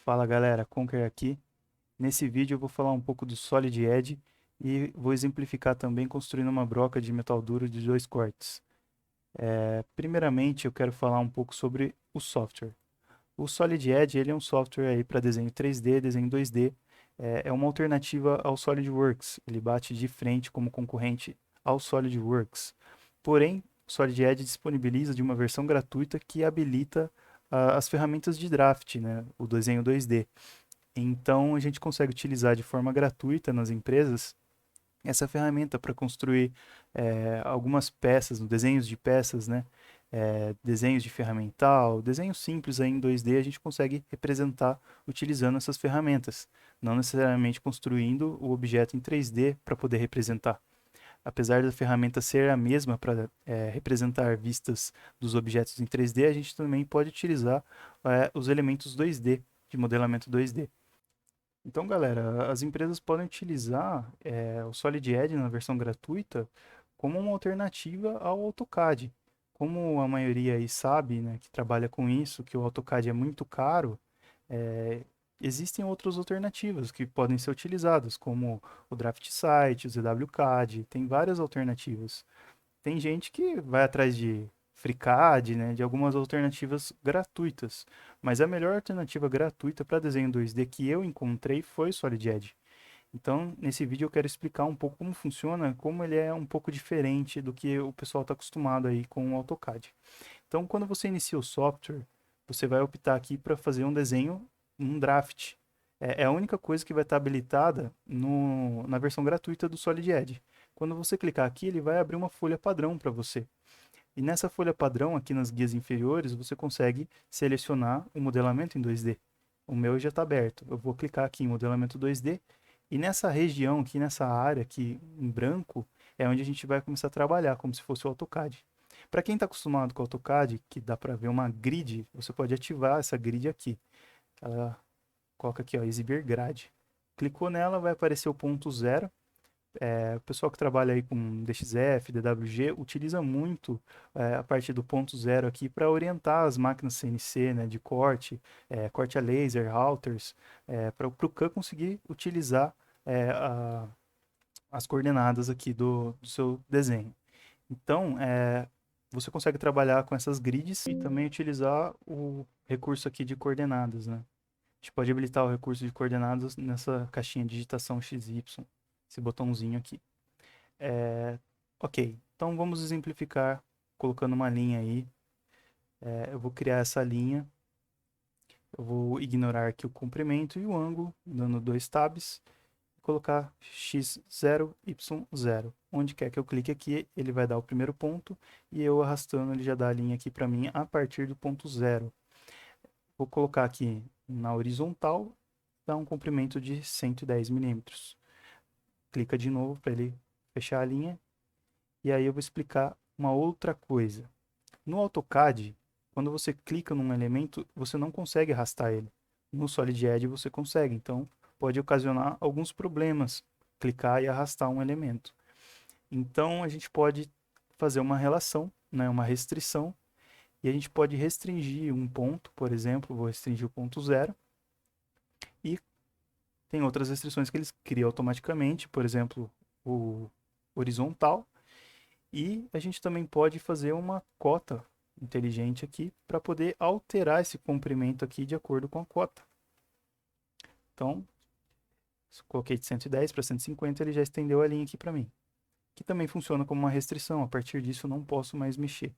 Fala galera, Conker aqui. Nesse vídeo eu vou falar um pouco do Solid Edge e vou exemplificar também construindo uma broca de metal duro de 2 cortes. Primeiramente eu quero falar um pouco sobre o software. O Solid Edge ele é um software aí para desenho 3D, desenho 2D. É uma alternativa ao SolidWorks. Ele bate de frente como concorrente ao SolidWorks. Porém, o Solid Edge disponibiliza de uma versão gratuita que habilita as ferramentas de draft, né? O desenho 2D. Então, a gente consegue utilizar de forma gratuita nas empresas essa ferramenta para construir algumas peças, desenhos de peças, né? Desenhos de ferramental, desenhos simples aí em 2D, a gente consegue representar utilizando essas ferramentas, não necessariamente construindo o objeto em 3D para poder representar. Apesar da ferramenta ser a mesma para representar vistas dos objetos em 3D, a gente também pode utilizar os elementos 2D, de modelamento 2D. Então, galera, as empresas podem utilizar o Solid Edge na versão gratuita como uma alternativa ao AutoCAD. Como a maioria aí sabe, né, que trabalha com isso, que o AutoCAD é muito caro, é, existem outras alternativas que podem ser utilizadas, como o DraftSite, o ZWCAD, tem várias alternativas. Tem gente que vai atrás de FreeCAD, né, de algumas alternativas gratuitas, mas a melhor alternativa gratuita para desenho 2D que eu encontrei foi o Solid Edge. Então, nesse vídeo eu quero explicar um pouco como funciona, como ele é um pouco diferente do que o pessoal está acostumado aí com o AutoCAD. Então, quando você inicia o software, você vai optar aqui para fazer um desenho, um draft. É a única coisa que vai estar habilitada na versão gratuita do Solid Edge. Quando você clicar aqui, ele vai abrir uma folha padrão para você. E nessa folha padrão, aqui nas guias inferiores, você consegue selecionar o modelamento em 2D. O meu já está aberto. Eu vou clicar aqui em modelamento 2D e nessa região aqui, nessa área aqui em branco, é onde a gente vai começar a trabalhar, como se fosse o AutoCAD. Para quem está acostumado com o AutoCAD, que dá para ver uma grid, você pode ativar essa grid aqui. Ela coloca aqui, ó, exibir grade. Clicou nela, vai aparecer o ponto zero. O pessoal que trabalha aí com DXF, DWG, utiliza muito a parte do ponto zero aqui para orientar as máquinas CNC, né, de corte, corte a laser, routers, para o CAD conseguir utilizar é, a- as coordenadas aqui do seu desenho. Então, você consegue trabalhar com essas grids e também utilizar o recurso aqui de coordenadas, né? A gente pode habilitar o recurso de coordenadas nessa caixinha de digitação XY, esse botãozinho aqui. Ok, então vamos exemplificar colocando uma linha aí. Eu vou criar essa linha, eu vou ignorar aqui o comprimento e o ângulo, dando dois tabs, e colocar x0, y0. Onde quer que eu clique aqui, ele vai dar o primeiro ponto, e eu arrastando ele já dá a linha aqui para mim a partir do ponto zero. Vou colocar aqui na horizontal, dá um comprimento de 110 milímetros. Clica de novo para ele fechar a linha, e aí eu vou explicar uma outra coisa. No AutoCAD, quando você clica num elemento, você não consegue arrastar ele. No Solid Edge você consegue, então pode ocasionar alguns problemas clicar e arrastar um elemento. Então a gente pode fazer uma relação, né, uma restrição, e a gente pode restringir um ponto, por exemplo, vou restringir o ponto zero, e tem outras restrições que eles criam automaticamente, por exemplo, o horizontal, e a gente também pode fazer uma cota inteligente aqui para poder alterar esse comprimento aqui de acordo com a cota. Então, se eu coloquei de 110 para 150, ele já estendeu a linha aqui para mim. Que também funciona como uma restrição, a partir disso eu não posso mais mexer.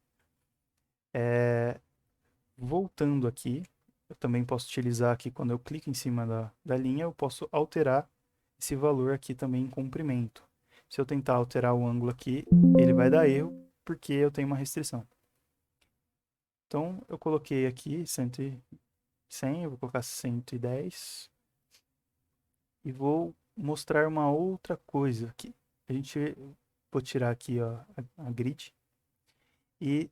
Voltando aqui, eu também posso utilizar aqui, quando eu clico em cima da linha, eu posso alterar esse valor aqui também em comprimento. Se eu tentar alterar o ângulo aqui, ele vai dar erro, porque eu tenho uma restrição. Então, eu coloquei aqui 100, eu vou colocar 110 e vou mostrar uma outra coisa aqui. Vou tirar aqui ó, a grid e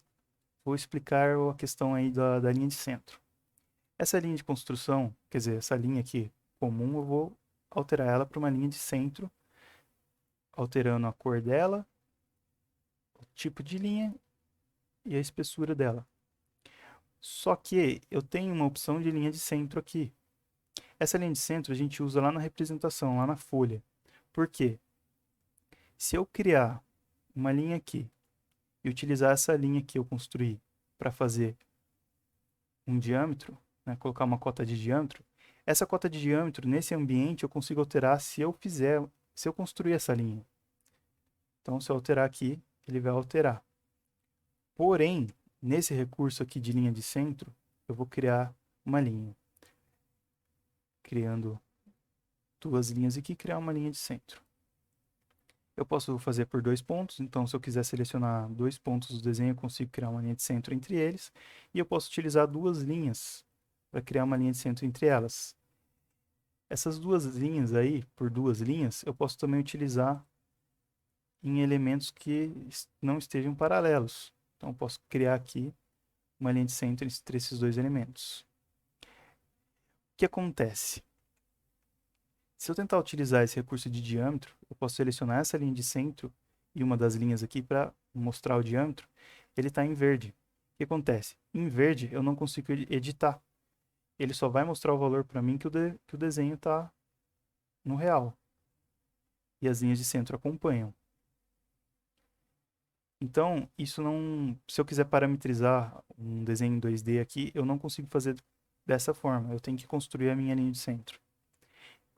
vou explicar a questão aí da linha de centro. Essa linha de construção, quer dizer, essa linha aqui comum, eu vou alterar ela para uma linha de centro, alterando a cor dela, o tipo de linha e a espessura dela. Só que eu tenho uma opção de linha de centro aqui. Essa linha de centro a gente usa lá na representação, lá na folha. Por quê? Se eu criar uma linha aqui e utilizar essa linha que eu construí para fazer um diâmetro, né, colocar uma cota de diâmetro, essa cota de diâmetro, nesse ambiente, eu consigo alterar se eu construir essa linha. Então, se eu alterar aqui, ele vai alterar. Porém, nesse recurso aqui de linha de centro, eu vou criar uma linha. Criando duas linhas aqui, criar uma linha de centro. Eu posso fazer por 2 pontos, então se eu quiser selecionar 2 pontos do desenho, eu consigo criar uma linha de centro entre eles. E eu posso utilizar duas linhas para criar uma linha de centro entre elas. Essas duas linhas aí, por duas linhas, eu posso também utilizar em elementos que não estejam paralelos. Então eu posso criar aqui uma linha de centro entre esses dois elementos. O que acontece? Se eu tentar utilizar esse recurso de diâmetro, eu posso selecionar essa linha de centro e uma das linhas aqui para mostrar o diâmetro. Ele está em verde. O que acontece? Em verde eu não consigo editar. Ele só vai mostrar o valor para mim que o desenho está no real. E as linhas de centro acompanham. Então, isso não. Se eu quiser parametrizar um desenho em 2D aqui, eu não consigo fazer dessa forma. Eu tenho que construir a minha linha de centro.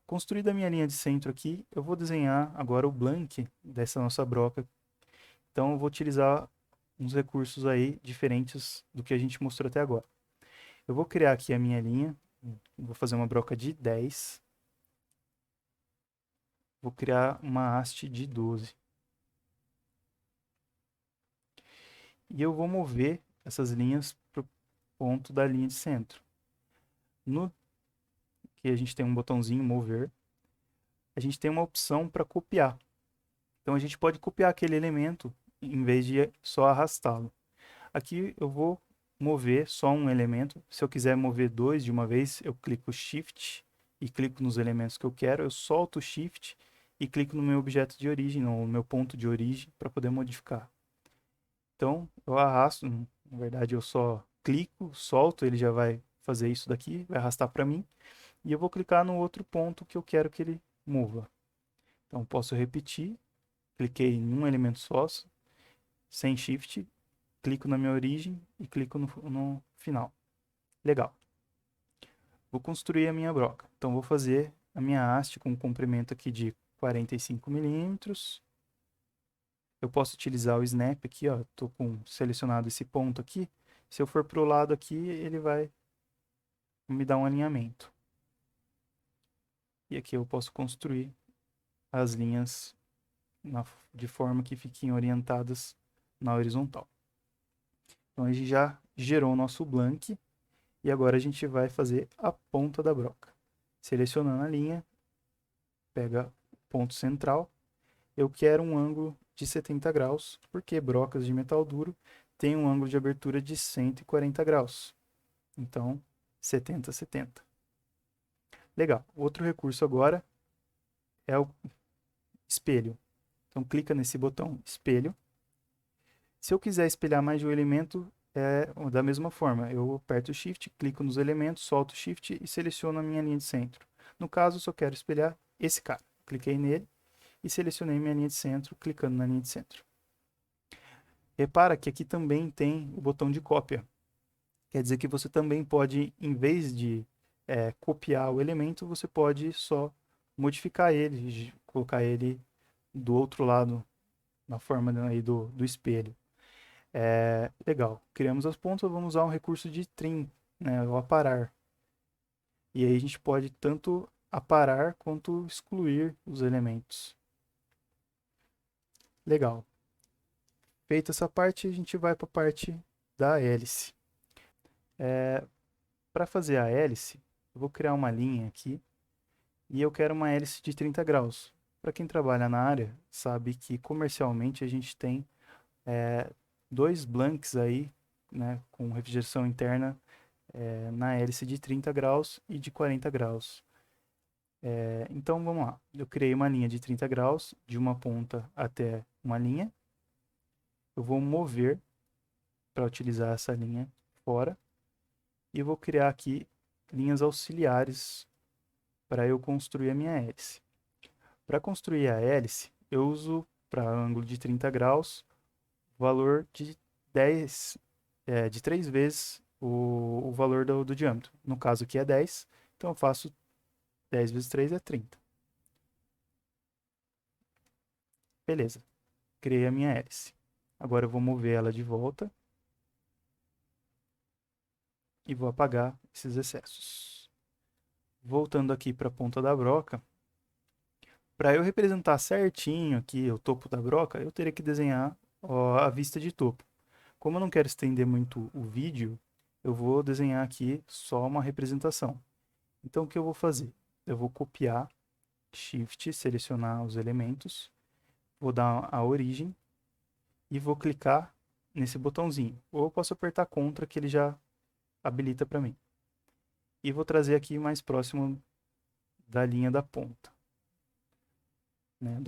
Construída a minha linha de centro aqui, eu vou desenhar agora o blank dessa nossa broca. Então, eu vou utilizar uns recursos aí diferentes do que a gente mostrou até agora. Eu vou criar aqui a minha linha, vou fazer uma broca de 10. Vou criar uma haste de 12. E eu vou mover essas linhas para o ponto da linha de centro. No que a gente tem um botãozinho mover, a gente tem uma opção para copiar. Então a gente pode copiar aquele elemento em vez de só arrastá-lo. Aqui eu vou mover só um elemento. Se eu quiser mover dois de uma vez, eu clico Shift e clico nos elementos que eu quero. Eu solto o Shift e clico no meu objeto de origem, no meu ponto de origem, para poder modificar. Então eu arrasto, na verdade eu só clico, solto, ele já vai fazer isso daqui, vai arrastar para mim. E eu vou clicar no outro ponto que eu quero que ele mova. Então posso repetir, cliquei em um elemento só, sem Shift, clico na minha origem e clico no final. Legal. Vou construir a minha broca. Então vou fazer a minha haste com um comprimento aqui de 45 milímetros. Eu posso utilizar o snap aqui, ó. Estou selecionado esse ponto aqui. Se eu for para o lado aqui, ele vai me dar um alinhamento. E aqui eu posso construir as linhas de forma que fiquem orientadas na horizontal. Então a gente já gerou o nosso blank e agora a gente vai fazer a ponta da broca. Selecionando a linha, pega o ponto central. Eu quero um ângulo de 70 graus, porque brocas de metal duro têm um ângulo de abertura de 140 graus. Então, 70, 70. Legal. Outro recurso agora é o espelho. Então, clica nesse botão espelho. Se eu quiser espelhar mais de um elemento, é da mesma forma. Eu aperto o Shift, clico nos elementos, solto o Shift e seleciono a minha linha de centro. No caso, eu só quero espelhar esse cara. Cliquei nele e selecionei minha linha de centro, clicando na linha de centro. Repara que aqui também tem o botão de cópia. Quer dizer que você também pode, em vez de copiar o elemento, você pode só modificar ele, colocar ele do outro lado, na forma aí do espelho. Legal. Criamos as pontas, vamos usar um recurso de trim, né, o aparar. E aí a gente pode tanto aparar quanto excluir os elementos. Legal. Feita essa parte, a gente vai para a parte da hélice. Para fazer a hélice, eu vou criar uma linha aqui e eu quero uma hélice de 30 graus. Para quem trabalha na área, sabe que comercialmente a gente tem dois blanks aí, né, com refrigeração interna na hélice de 30 graus e de 40 graus. Então vamos lá, eu criei uma linha de 30 graus, de uma ponta até uma linha. Eu vou mover para utilizar essa linha fora. E eu vou criar aqui linhas auxiliares para eu construir a minha hélice. Para construir a hélice, eu uso para ângulo de 30 graus, valor de 10, de 3 vezes o valor do diâmetro. No caso aqui é 10, então eu faço 10 vezes 3 é 30. Beleza, criei a minha hélice. Agora eu vou mover ela de volta e vou apagar esses excessos. Voltando aqui para a ponta da broca, para eu representar certinho aqui o topo da broca, eu teria que desenhar a vista de topo. Como eu não quero estender muito o vídeo, eu vou desenhar aqui só uma representação. Então o que eu vou fazer? Eu vou copiar, Shift, selecionar os elementos, vou dar a origem e vou clicar nesse botãozinho. Ou eu posso apertar Ctrl que ele já habilita para mim. E vou trazer aqui mais próximo da linha da ponta. Né,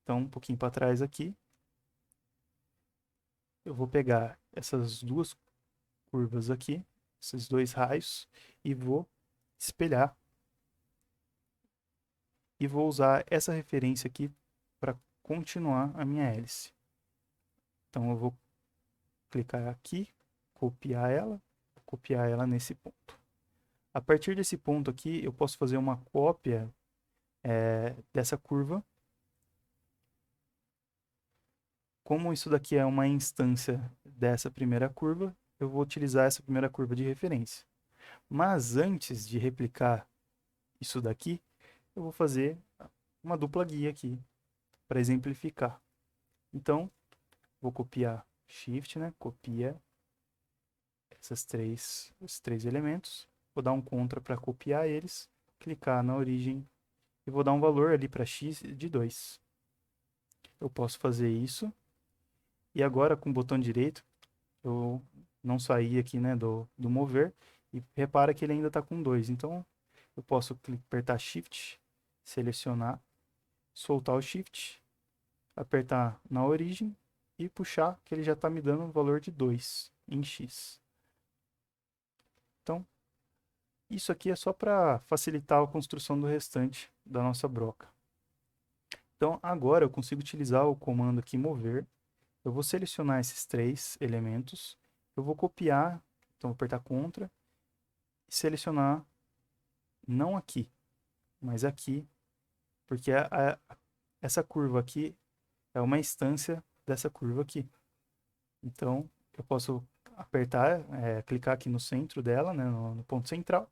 Então, um pouquinho para trás aqui. Eu vou pegar essas duas curvas aqui, esses dois raios, e vou espelhar. E vou usar essa referência aqui para continuar a minha hélice. Então, eu vou clicar aqui, copiar ela nesse ponto. A partir desse ponto aqui, eu posso fazer uma cópia dessa curva. Como isso daqui é uma instância dessa primeira curva, eu vou utilizar essa primeira curva de referência. Mas antes de replicar isso daqui, eu vou fazer uma dupla guia aqui, para exemplificar. Então, vou copiar Shift, né? Copia esses três elementos. Vou dar um Ctrl para copiar eles, clicar na origem e vou dar um valor ali para x de 2. Eu posso fazer isso. E agora, com o botão direito, eu não saí aqui, né, do mover. E repara que ele ainda está com 2. Então, eu posso apertar Shift, selecionar, soltar o Shift, apertar na origem e puxar, que ele já está me dando um valor de 2 em x. Então, isso aqui é só para facilitar a construção do restante da nossa broca. Então, agora eu consigo utilizar o comando aqui mover. Eu vou selecionar esses três elementos. Eu vou copiar, então vou apertar Ctrl e selecionar não aqui, mas aqui, porque essa curva aqui é uma instância dessa curva aqui. Então, eu posso apertar, clicar aqui no centro dela, né, no ponto central,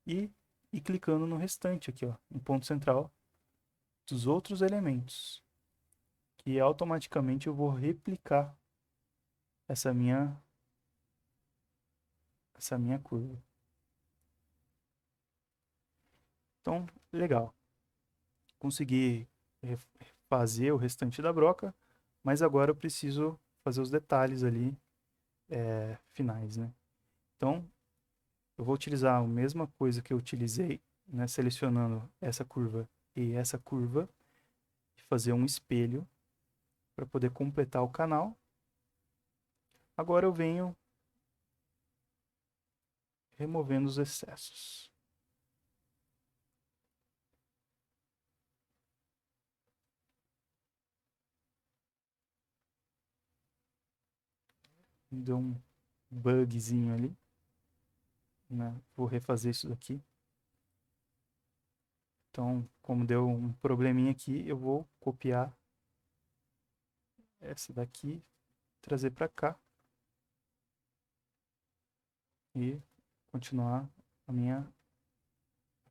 e ir clicando no restante aqui, ó, no ponto central dos outros elementos. Que automaticamente eu vou replicar essa minha curva. Então, legal. Consegui fazer o restante da broca, mas agora eu preciso fazer os detalhes ali finais, né? Então, eu vou utilizar a mesma coisa que eu utilizei, né, selecionando essa curva e fazer um espelho para poder completar o canal. Agora eu venho removendo os excessos. Deu um bugzinho ali, né? Vou refazer isso daqui. Então, como deu um probleminha aqui, eu vou copiar essa daqui, trazer para cá e continuar a minha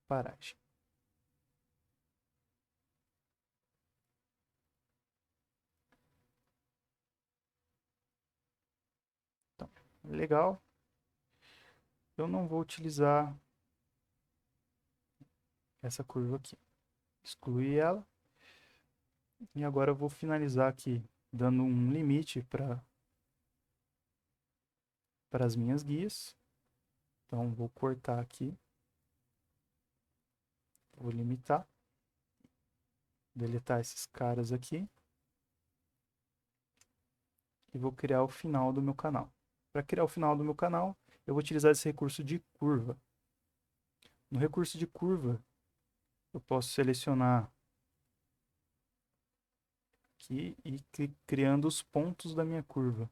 paragem. Então, legal. Eu não vou utilizar essa curva aqui. Excluir ela. E agora eu vou finalizar aqui, dando um limite para as minhas guias. Então, vou cortar aqui. Vou limitar. Deletar esses caras aqui. E vou criar o final do meu canal. Para criar o final do meu canal, eu vou utilizar esse recurso de curva. No recurso de curva, eu posso selecionar aqui e criando os pontos da minha curva.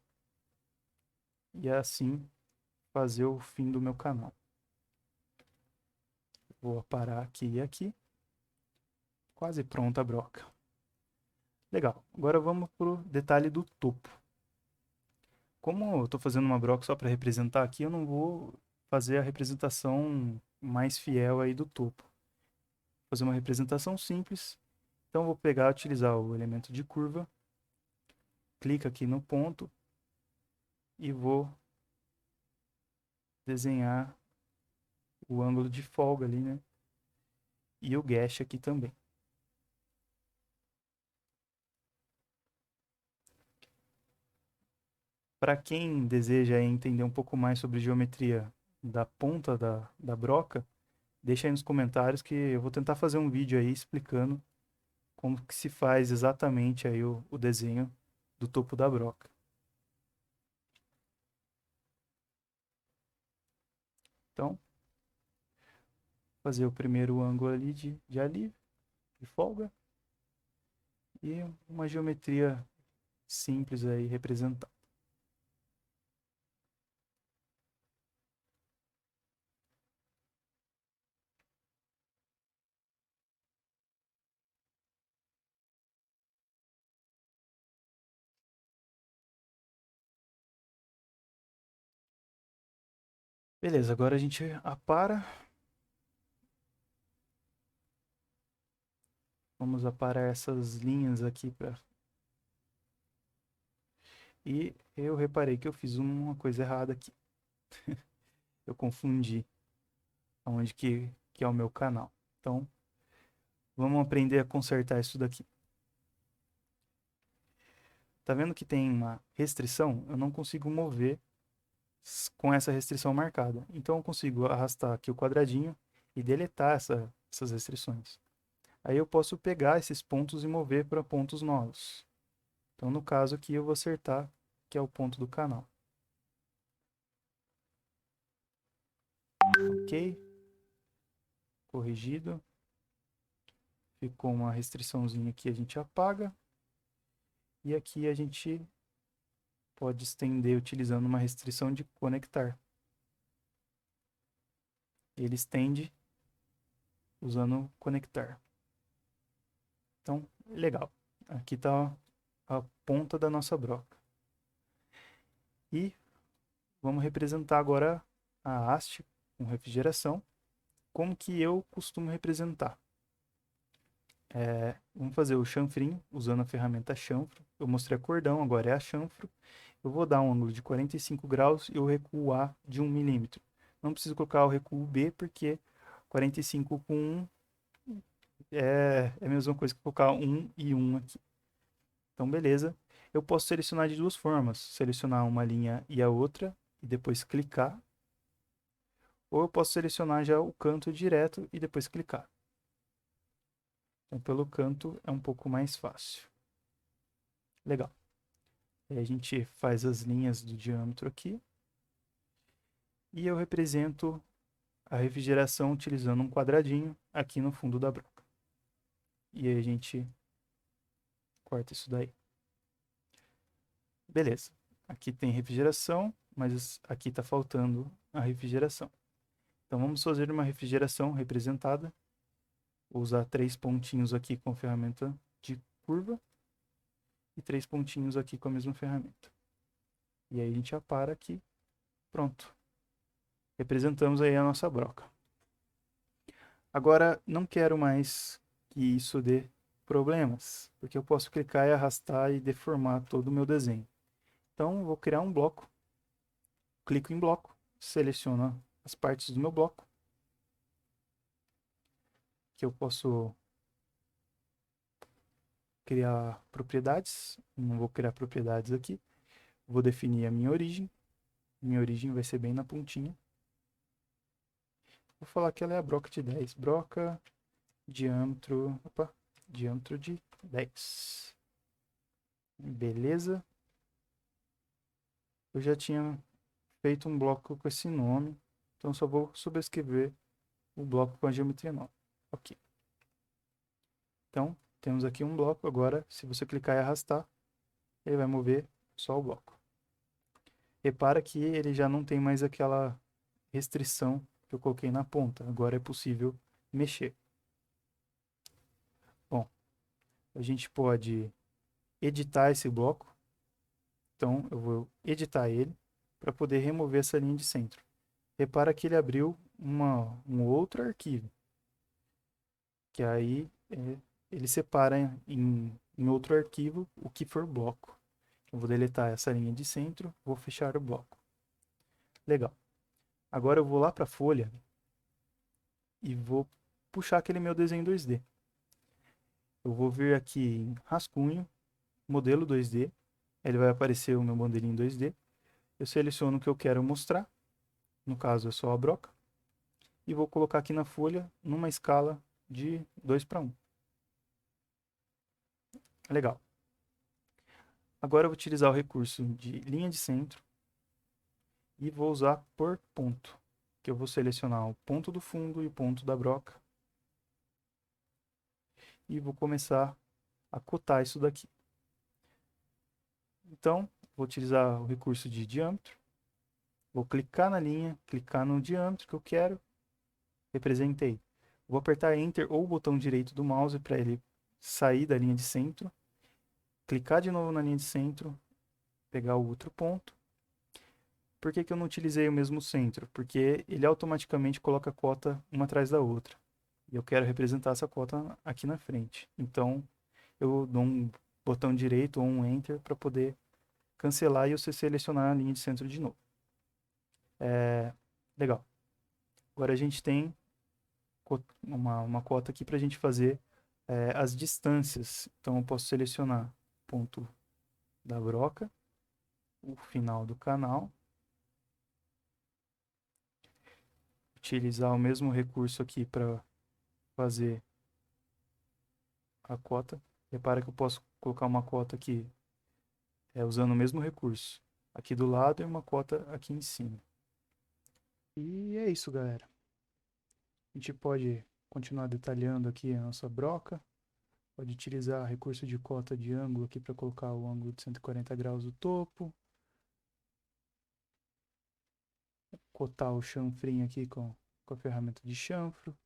E assim fazer o fim do meu canal. Vou parar aqui e aqui. Quase pronta a broca. Legal. Agora vamos para o detalhe do topo. Como eu estou fazendo uma broca só para representar aqui, eu não vou fazer a representação mais fiel aí do topo. Vou fazer uma representação simples. Então vou pegar e utilizar o elemento de curva. Clica aqui no ponto e vou desenhar o ângulo de folga ali, né? E o gash aqui também. Para quem deseja entender um pouco mais sobre geometria da ponta da broca, deixa aí nos comentários que eu vou tentar fazer um vídeo aí explicando como que se faz exatamente aí o desenho do topo da broca. Então, fazer o primeiro ângulo ali de alívio, de folga, e uma geometria simples aí representada. Beleza, agora a gente apara. Vamos aparar essas linhas aqui para. E eu reparei que eu fiz uma coisa errada aqui. Eu confundi aonde que é o meu canal. Então, vamos aprender a consertar isso daqui. Tá vendo que tem uma restrição? Eu não consigo mover com essa restrição marcada. Então, eu consigo arrastar aqui o quadradinho e deletar essas restrições. Aí eu posso pegar esses pontos e mover para pontos novos. Então, no caso aqui, eu vou acertar que é o ponto do canal. Ok. Corrigido. Ficou uma restriçãozinha aqui, a gente apaga. E aqui a gente pode estender utilizando uma restrição de conectar. Ele estende usando conectar. Então, legal. Aqui está a ponta da nossa broca. E vamos representar agora a haste com refrigeração. Como que eu costumo representar? Vamos fazer o chanfrinho usando a ferramenta chanfro. Eu mostrei a cordão, agora é a chanfro. Eu vou dar um ângulo de 45 graus e o recuo A de 1 milímetro. Não preciso colocar o recuo B, porque 45 com 1 é a mesma coisa que colocar 1 e 1 aqui. Então, beleza. Eu posso selecionar de duas formas. Selecionar uma linha e a outra, e depois clicar. Ou eu posso selecionar já o canto direto e depois clicar. Então, pelo canto é um pouco mais fácil. Legal. Aí a gente faz as linhas do diâmetro aqui. E eu represento a refrigeração utilizando um quadradinho aqui no fundo da broca. E aí a gente corta isso daí. Beleza. Aqui tem refrigeração, mas aqui está faltando a refrigeração. Então vamos fazer uma refrigeração representada. Vou usar 3 pontinhos aqui com a ferramenta de curva e 3 pontinhos aqui com a mesma ferramenta. E aí a gente apara aqui. Pronto. Representamos aí a nossa broca. Agora, não quero mais que isso dê problemas, porque eu posso clicar e arrastar e deformar todo o meu desenho. Então, vou criar um bloco. Clico em bloco, seleciono as partes do meu bloco, que eu posso criar propriedades. Não vou criar propriedades aqui. Vou definir a minha origem. Minha origem vai ser bem na pontinha. Vou falar que ela é a broca de 10. Broca, diâmetro, diâmetro de 10. Beleza. Eu já tinha feito um bloco com esse nome, então só vou sobrescrever o bloco com a geometria nova. Ok. Então, temos aqui um bloco. Agora, se você clicar e arrastar, ele vai mover só o bloco. Repara que ele já não tem mais aquela restrição que eu coloquei na ponta. Agora é possível mexer. Bom, a gente pode editar esse bloco. Então, eu vou editar ele para poder remover essa linha de centro. Repara que ele abriu um outro arquivo. Que aí ele separa em outro arquivo o que for bloco. Eu vou deletar essa linha de centro, vou fechar o bloco. Legal. Agora eu vou lá para a folha e vou puxar aquele meu desenho 2D. Eu vou vir aqui em rascunho, modelo 2D. Ele vai aparecer o meu modelinho 2D. Eu seleciono o que eu quero mostrar. No caso é só a broca. E vou colocar aqui na folha numa escala de 2:1. Legal. Agora eu vou utilizar o recurso de linha de centro e vou usar por ponto, que eu vou selecionar o ponto do fundo e o ponto da broca. E vou começar a cotar isso daqui. Então, vou utilizar o recurso de diâmetro. Vou clicar na linha, clicar no diâmetro que eu quero. Representei. Vou apertar Enter ou o botão direito do mouse para ele sair da linha de centro. Clicar de novo na linha de centro, pegar o outro ponto. Por que eu não utilizei o mesmo centro? Porque ele automaticamente coloca a cota uma atrás da outra. E eu quero representar essa cota aqui na frente. Então, eu dou um botão direito ou um Enter para poder cancelar e você selecionar a linha de centro de novo. Legal. Agora a gente tem uma cota aqui para a gente fazer as distâncias. Então, eu posso selecionar o ponto da broca, o final do canal. Utilizar o mesmo recurso aqui para fazer a cota. Repara que eu posso colocar uma cota aqui usando o mesmo recurso. Aqui do lado e uma cota aqui em cima. E é isso, galera. A gente pode continuar detalhando aqui a nossa broca. Pode utilizar recurso de cota de ângulo aqui para colocar o ângulo de 140 graus do topo. Cotar o chanfrinho aqui com a ferramenta de chanfro.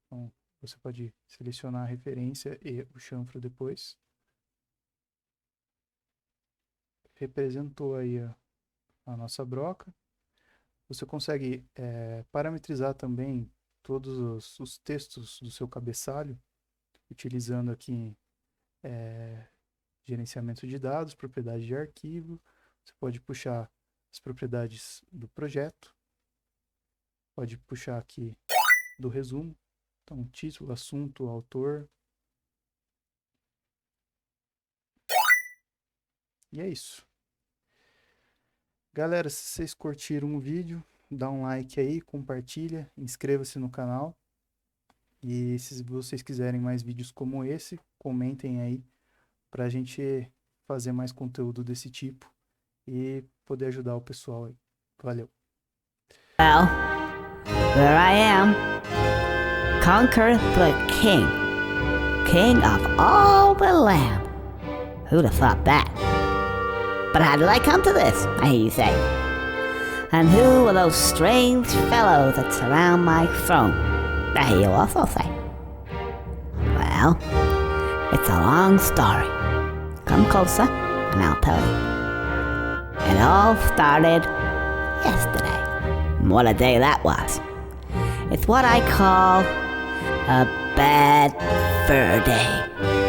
Então, você pode selecionar a referência e o chanfro depois. Representou aí a nossa broca. Você consegue parametrizar também todos os textos do seu cabeçalho, utilizando aqui gerenciamento de dados, propriedade de arquivo. Você pode puxar as propriedades do projeto. Pode puxar aqui do resumo. Então, título, assunto, autor. E é isso. Galera, se vocês curtiram o vídeo, dá um like aí, compartilha, inscreva-se no canal. E se vocês quiserem mais vídeos como esse, comentem aí pra gente fazer mais conteúdo desse tipo e poder ajudar o pessoal aí. Valeu! Well, there I am, conquer the king, king of all the land. Who'd have thought that? But how did I come to this, I hear you say? And who are those strange fellows that surround my throne, I hear you also say? Well, it's a long story. Come closer, and I'll tell you. It all started yesterday. What a day that was. It's what I call a bad fur day.